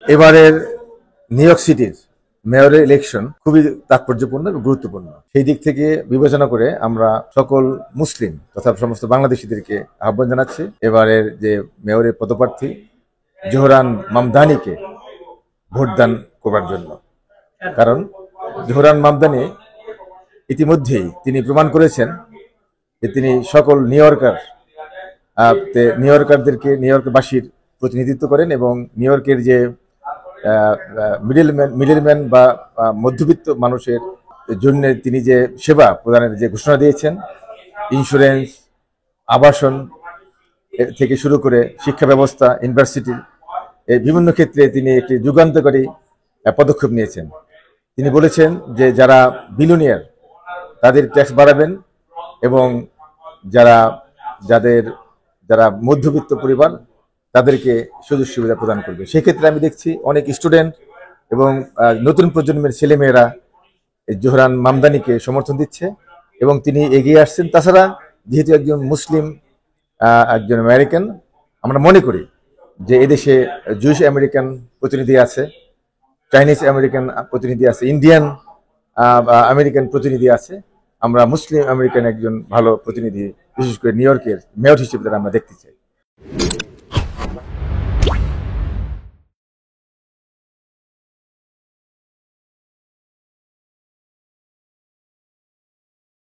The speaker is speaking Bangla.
এবারের নিউ ইয়র্ক সিটির মেয়রের ইলেকশন খুবই তাৎপর্যপূর্ণ এবং গুরুত্বপূর্ণ। সেই দিক থেকে বিবেচনা করে আমরা সকল মুসলিম তথা সমস্ত বাংলাদেশিদেরকে আহ্বান জানাচ্ছি এবারের যে মেয়রের পদপ্রার্থী জোহরান মামদানিকে ভোটদান করবার জন্য। কারণ জোহরান মামদানি ইতিমধ্যেই তিনি প্রমাণ করেছেন যে তিনি সকল নিউ ইয়র্কারদেরকে নিউ ইয়র্কবাসীর প্রতিনিধিত্ব করেন এবং নিউ ইয়র্কের যে মিডলম্যান বা মধ্যবিত্ত মানুষের জন্য তিনি যে সেবা প্রদানের যে ঘোষণা দিয়েছেন, ইন্স্যুরেন্স, আবাসন থেকে শুরু করে শিক্ষা ব্যবস্থা, ইউনিভার্সিটি, এই বিভিন্ন ক্ষেত্রে তিনি একটি যুগান্তকারী পদক্ষেপ নিয়েছেন। তিনি বলেছেন যে যারা বিলিয়নিয়ার তাদের ট্যাক্স বাড়াবেন এবং যারা মধ্যবিত্ত পরিবার তাদেরকে সুযোগ সুবিধা প্রদান করবে। সেক্ষেত্রে আমি দেখছি অনেক স্টুডেন্ট এবং নতুন প্রজন্মের ছেলেমেয়েরা জোহরান মামদানিকে সমর্থন দিচ্ছে এবং তিনি এগিয়ে আসছেন। তাছাড়া যেহেতু একজন মুসলিম, একজন আমেরিকান, আমরা মনে করি যে এদেশে জুইশ আমেরিকান প্রতিনিধি আছে, চাইনিজ আমেরিকান প্রতিনিধি আছে, ইন্ডিয়ান আমেরিকান প্রতিনিধি আছে। আমরা মুসলিম আমেরিকান একজন ভালো প্রতিনিধি, বিশেষ করে নিউ ইয়র্কের মেয়র হিসেবে আমরা দেখতে চাই।